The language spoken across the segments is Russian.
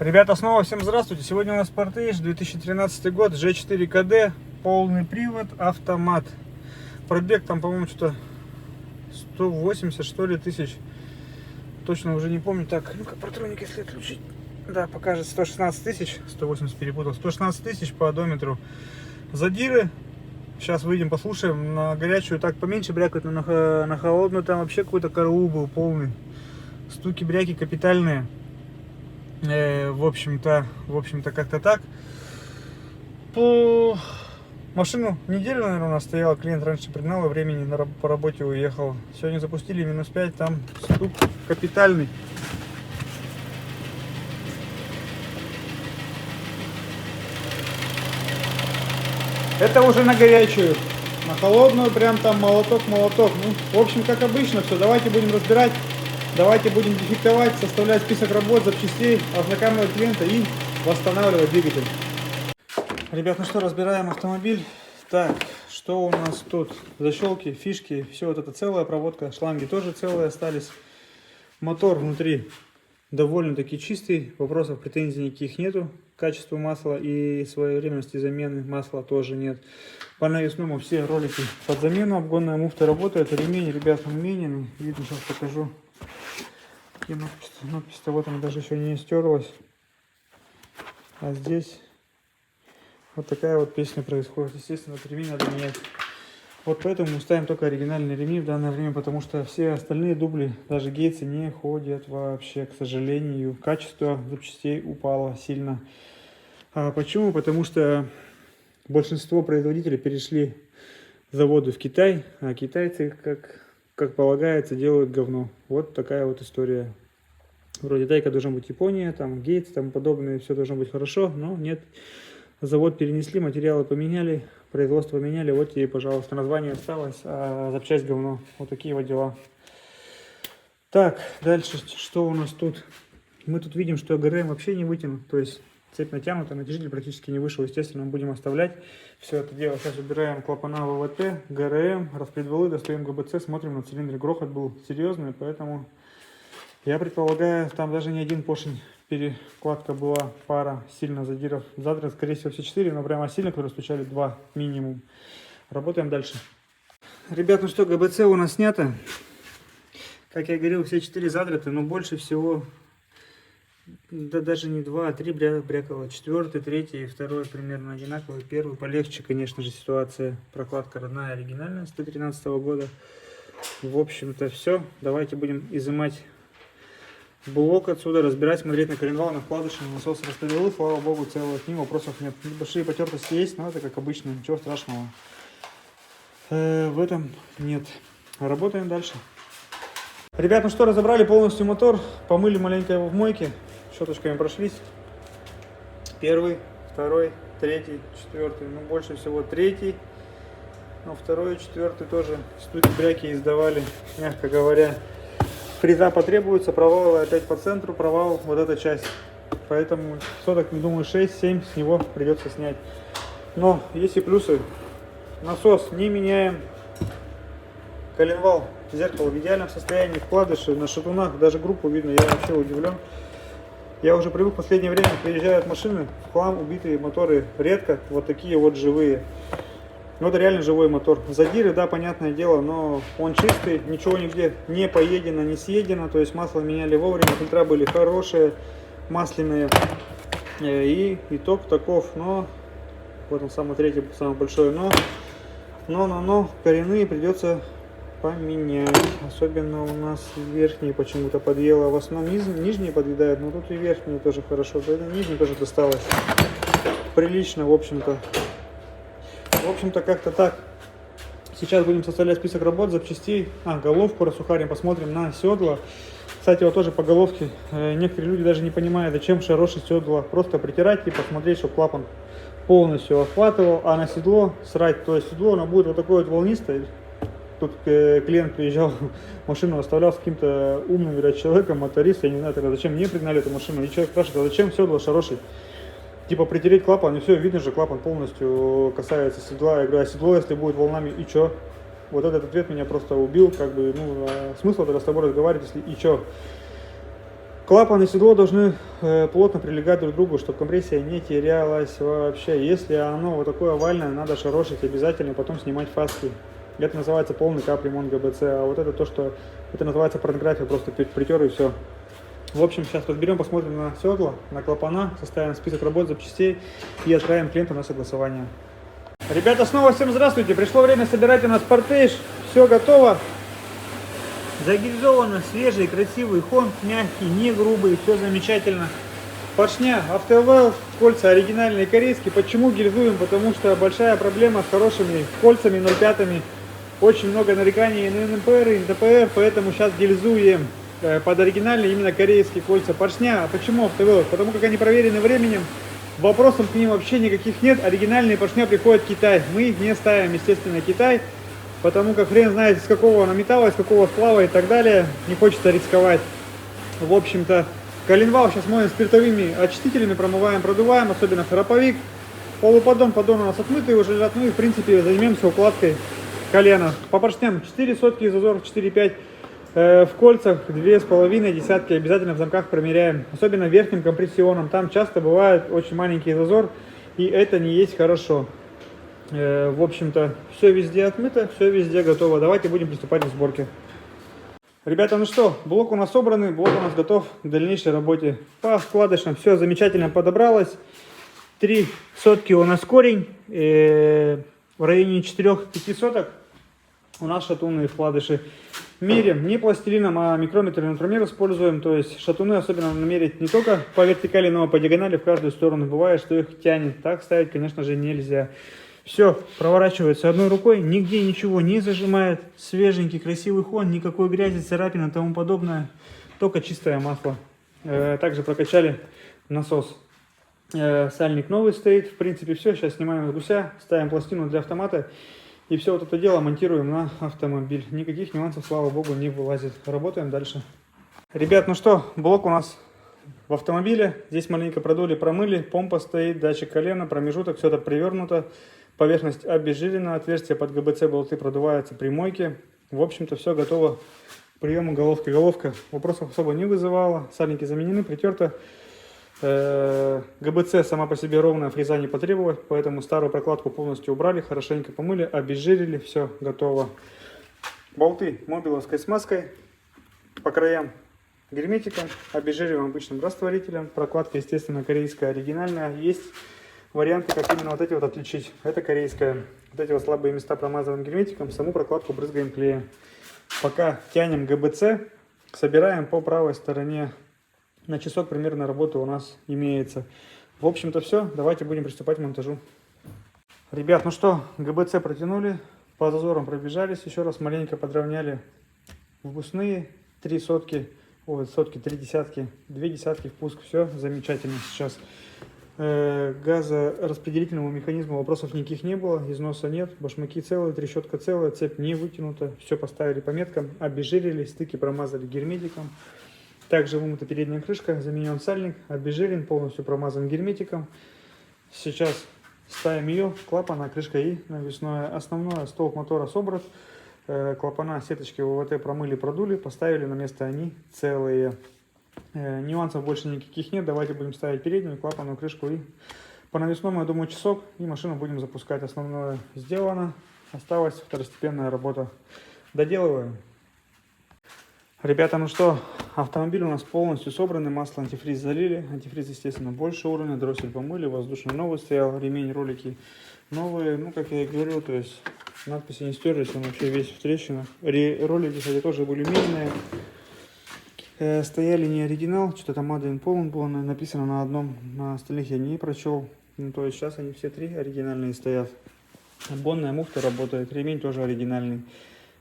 Ребята, снова всем здравствуйте. Сегодня у нас Portage 2013 год, G4 КД, полный привод, автомат. Пробег там, по-моему, что-то 180, что ли, тысяч. Точно уже не помню. Так, ну-ка, патроник, если отключить. Да, покажет 116 тысяч, 180 перепутал. 116 тысяч по одометру. Задиры. Сейчас выйдем, послушаем. На горячую так поменьше брякают, но на холодную там вообще какой-то караул был полный. Стуки, бряки капитальные. В общем-то, как-то так. По машину неделю, наверное, у нас стояла. Клиент раньше пригнал, и времени по работе уехал. Сегодня запустили -5, там стук капитальный. Это уже на горячую. На холодную прям там молоток. Ну, в общем, как обычно все. Давайте будем разбирать. Давайте будем дефектовать, составлять список работ, запчастей, ознакомливать клиента и восстанавливать двигатель. Ребят, ну что, разбираем автомобиль. Так, что у нас тут? Защелки, фишки, все вот это целая проводка, шланги тоже целые остались. Мотор внутри довольно-таки чистый, вопросов, претензий никаких нету. Качество масла и своевременности замены масла тоже нет. По навесному все ролики под замену, обгонная муфта работает, ремень, ребят, заменен. Видно, сейчас покажу. Надпись-то вот она даже еще не стерлась. А здесь вот такая вот песня происходит. Естественно, этот ремень надо менять. Вот поэтому мы ставим только оригинальные ремни в данное время, потому что все остальные дубли, даже гейтсы, не ходят вообще, к сожалению. Качество запчастей упало сильно. А почему? Потому что большинство производителей перешли заводы в Китай, а китайцы, как полагается, делают говно. Вот такая вот история. Вроде Тайка должна быть Япония, там Гейтс, там подобное, все должно быть хорошо, но нет. Завод перенесли, материалы поменяли, производство поменяли, вот и, пожалуйста, название осталось, а запчасть говно. Вот такие вот дела. Так, дальше, что у нас тут? Мы тут видим, что ГРМ вообще не вытянут, то есть цепь натянута, натяжитель практически не вышел, естественно, мы будем оставлять все это дело. Сейчас убираем клапана ВВТ, ГРМ, распредвалы, достаем ГБЦ, смотрим на цилиндре. Грохот был серьезный, поэтому я предполагаю, там даже не один поршень, перекладка была, пара сильно задиров. Задры, скорее всего, все 4, но прямо сильно, которые стучали 2 минимум. Работаем дальше. Ребят, ну что, ГБЦ у нас снято. Как я говорил, все 4 задраты, но больше всего, да даже не 2, а 3 брякало. 4, 3 и 2 примерно одинаковый. Первый полегче, конечно же, ситуация. Прокладка родная, оригинальная, 113 года. В общем-то все. Давайте будем изымать блок отсюда, разбирать, смотреть на коленвал, на вкладыши, на насос, распределил, слава богу, целого, к ним вопросов нет. Небольшие потертости есть, но это как обычно, ничего страшного в этом нет. Работаем дальше. Ребят, ну что, разобрали полностью мотор, помыли маленько его в мойке, щеточками прошлись. 1, 2, 3, 4, ну больше всего 3, но 2 и 4 тоже стуки, бряки издавали, мягко говоря. Фреза потребуется, провалы опять по центру, провал вот эта часть. Поэтому соток, думаю, 6-7 с него придется снять. Но есть и плюсы. Насос не меняем. Коленвал, зеркало в идеальном состоянии. Вкладыши на шатунах, даже группу видно, я вообще удивлен. Я уже привык в последнее время, приезжают машины, в хлам убитые моторы редко, вот такие вот живые. Ну, это реально живой мотор. Задиры, да, понятное дело, но он чистый, ничего нигде не поедено, не съедено. То есть масло меняли вовремя, фильтра были хорошие, масляные. И итог таков. Но, вот он самый третий, самый большой. Но коренные придется поменять. Особенно у нас верхние почему-то подъело. В основном нижние подъедают, но тут и верхние тоже хорошо. Поэтому нижние тоже досталось прилично, в общем-то. Как-то так. Сейчас будем составлять список работ, запчастей. Головку рассухарим, посмотрим на седла. Кстати, вот тоже по головке. Некоторые люди даже не понимают, зачем шарошить седла. Просто притирать и посмотреть, чтобы клапан полностью охватывал. А на седло срать. То есть седло, оно будет вот такое вот волнистое. Тут клиент приезжал, машину оставлял с каким-то умным, вероятно, человеком, моторист. Я не знаю, тогда зачем мне пригнали эту машину. И человек спрашивает, а зачем седло шарошить? Типа притереть клапан, и все, видно же, клапан полностью касается седла. Я говорю, а седло, если будет волнами, и чё? Вот этот ответ меня просто убил, как бы, ну, смысл тогда с тобой разговаривать, если и чё? Клапан и седло должны плотно прилегать друг к другу, чтобы компрессия не терялась вообще. Если оно вот такое овальное, надо шарошить обязательно, потом снимать фаски. Это называется полный капремонт ГБЦ, а вот это то, что это называется порнография, просто притер и все. В общем, сейчас разберем, посмотрим на седла, на клапана, составим список работ, запчастей и отправим клиенту на согласование. Ребята, снова всем здравствуйте. Пришло время собирать у нас Portage. Все готово. Загильзовано, свежий, красивый хон, мягкий, не грубый, все замечательно. Поршня Автовел, кольца оригинальные корейские. Почему гильзуем? Потому что большая проблема с хорошими кольцами 0,5. Очень много нареканий на НПР и НТПР, поэтому сейчас гильзуем под оригинальные именно корейские кольца поршня. А почему Автовел? Потому как они проверены временем. Вопросов к ним вообще никаких нет. Оригинальные поршня приходят в Китай. Мы их не ставим, естественно, Китай. Потому как хрен знает, из какого она металла, из какого сплава и так далее. Не хочется рисковать. В общем-то, коленвал сейчас моем спиртовыми очистителями, промываем, продуваем, особенно храповик. Полуподдон, поддон у нас отмытый уже лежат. Ну и в принципе займемся укладкой колена. По поршням 4 сотки зазор, 4-5. В кольцах 2,5 десятки. Обязательно в замках промеряем. Особенно верхним компрессионом. Там часто бывает очень маленький зазор. И это не есть хорошо. В общем-то, все везде отмыто, все везде готово. Давайте будем приступать к сборке. Ребята, ну что, блок у нас собранный, блок у нас готов к дальнейшей работе. По вкладышам все замечательно подобралось. 3 сотки у нас корень, в районе 4-5 соток у нас шатунные вкладыши. Мерим не пластилином, а микрометр и нутромер используем. То есть шатуны особенно намерить не только по вертикали, но и по диагонали в каждую сторону. Бывает, что их тянет. Так ставить, конечно же, нельзя. Все проворачивается одной рукой, нигде ничего не зажимает. Свеженький, красивый хон, никакой грязи, царапин и тому подобное. Только чистое масло. Также прокачали насос. Сальник новый стоит. В принципе, все. Сейчас снимаем гуся, ставим пластину для автомата. И все вот это дело монтируем на автомобиль. Никаких нюансов, слава богу, не вылазит. Работаем дальше. Ребят, ну что, блок у нас в автомобиле. Здесь маленько продули, промыли. Помпа стоит, датчик колена, промежуток. Все это привернуто. Поверхность обезжирена, отверстие под ГБЦ болты продуваются при мойке. В общем-то, все готово к приему головки. Головка вопросов особо не вызывала. Сальники заменены, притерто. ГБЦ сама по себе ровная, фреза не потребовалась, поэтому старую прокладку полностью убрали, хорошенько помыли, обезжирили, все готово. Болты мобиловской смазкой, по краям герметиком, обезжириваем обычным растворителем. Прокладка, естественно, корейская, оригинальная. Есть варианты, как именно вот эти вот отличить. Это корейская. Вот эти вот слабые места промазываем герметиком, саму прокладку брызгаем клеем. Пока тянем ГБЦ, собираем по правой стороне. На часок примерно работы у нас имеется. В общем-то все. Давайте будем приступать к монтажу. Ребят, ну что, ГБЦ протянули, по зазорам пробежались, еще раз маленько подровняли впускные. 3 сотки, ой, сотки, 3 десятки, 2 десятки впуск. Все замечательно сейчас. Газораспределительному механизму вопросов никаких не было, износа нет, башмаки целые, трещотка целая, цепь не вытянута. Все поставили по меткам, обезжирили, стыки промазали герметиком. Также вымыта передняя крышка, заменен сальник, обезжирен, полностью промазан герметиком. Сейчас ставим ее, клапана, крышка и навесное. Основное, столб мотора собран, клапана, сеточки ВВТ промыли, продули, поставили на место, они целые. Нюансов больше никаких нет, давайте будем ставить переднюю, клапанную крышку и по навесному, я думаю, часок, и машину будем запускать. Основное сделано, осталась второстепенная работа. Доделываем. Ребята, ну что, автомобиль у нас полностью собранный, масло антифриз залили, антифриз, естественно, больше уровня, дроссель помыли, воздушный новый стоял, ремень, ролики новые, ну, как я и говорил, то есть надписи не стерлись, он вообще весь в трещинах, ролики, кстати, тоже были медные, стояли не оригинал, что-то там Made in Poland было написано на одном, на остальных я не прочел, ну, то есть сейчас они все 3 оригинальные стоят, бонная муфта работает, ремень тоже оригинальный.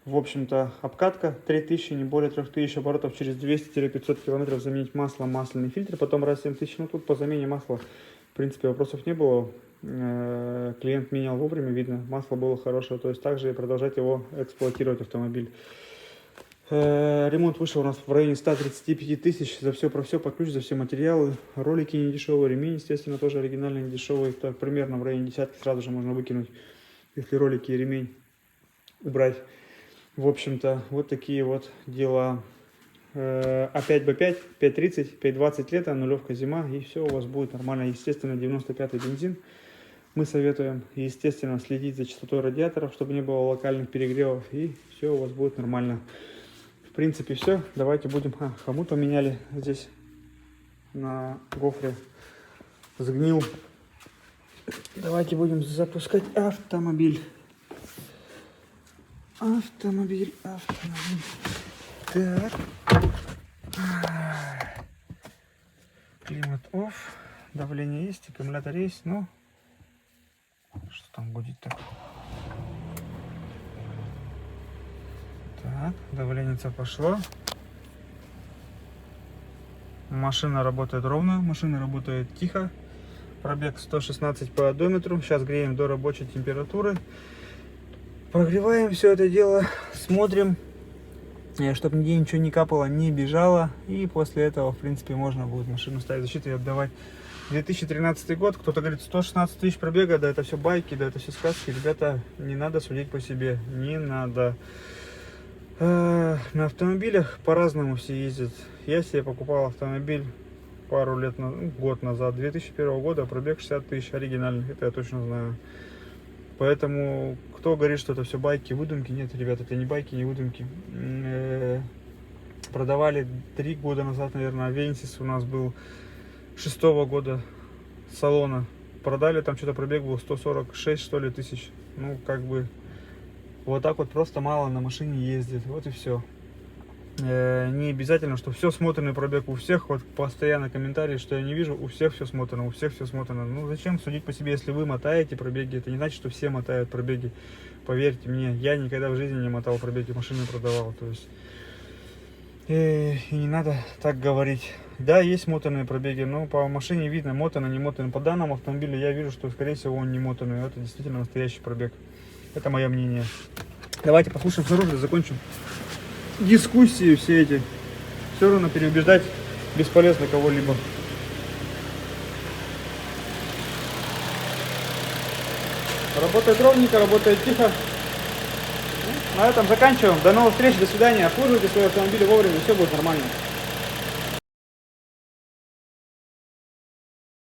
В общем-то, обкатка 3000, не более 3000 оборотов, через 200-500 километров заменить масло, масляный фильтр, потом раз 7000, ну тут по замене масла, в принципе, вопросов не было, клиент менял вовремя, видно, масло было хорошее, то есть также и продолжать его эксплуатировать автомобиль. Ремонт вышел у нас в районе 135 тысяч, за все про все, под ключ, за все материалы, ролики не дешевые, ремень, естественно, тоже оригинальный, не дешевый, так, примерно в районе десятки сразу же можно выкинуть, если ролики и ремень убрать. В общем-то, вот такие вот дела. А5Б5, 5.30, 5.20 лето, нулевка зима, и все у вас будет нормально. Естественно, 95-й бензин мы советуем, естественно, следить за частотой радиаторов, чтобы не было локальных перегревов, и все у вас будет нормально. В принципе, все. Давайте будем... хомут поменяли здесь на гофре. Сгнил. Давайте будем запускать автомобиль. Автомобиль. Так. Климат off. Давление есть, аккумулятор есть, но... Что там гудит-то? Так, давление пошло. Машина работает ровно, машина работает тихо. Пробег 116 по одометру. Сейчас греем до рабочей температуры. Прогреваем все это дело, смотрим, чтобы нигде ничего не капало, не бежало. И после этого, в принципе, можно будет машину ставить в защиту и отдавать. 2013 год, кто-то говорит 116 тысяч пробега, да это все байки, да это все сказки. Ребята, не надо судить по себе, не надо. На автомобилях по-разному все ездят. Я себе покупал автомобиль пару лет, год назад, 2001 года, пробег 60 тысяч оригинальных, это я точно знаю. Поэтому, кто говорит, что это все байки, выдумки, нет, ребят, это не байки, не выдумки. Продавали 3 года назад, наверное, Авенсис у нас был 6-го года салона. Продали, там что-то пробег был 146, что ли, тысяч. Ну, как бы, вот так вот просто мало на машине ездит, вот и все. Не обязательно, что все смотренный пробег у всех, вот постоянно комментарии, что я не вижу, у всех все смотрено, у всех все смотрено. Ну зачем судить по себе, если вы мотаете пробеги, это не значит, что все мотают пробеги. Поверьте мне, я никогда в жизни не мотал пробеги, машины продавал, то есть и не надо так говорить. Да, есть мотанные пробеги, но по машине видно, мотано, не мотано. По данному автомобилю я вижу, что скорее всего он не мотанный, это действительно настоящий пробег. Это мое мнение. Давайте послушаем снаружи, закончим дискуссии все эти. Все равно переубеждать бесполезно кого-либо. Работает ровненько, работает тихо. На этом заканчиваем. До новых встреч, до свидания. Обслуживайте свои автомобили вовремя, все будет нормально.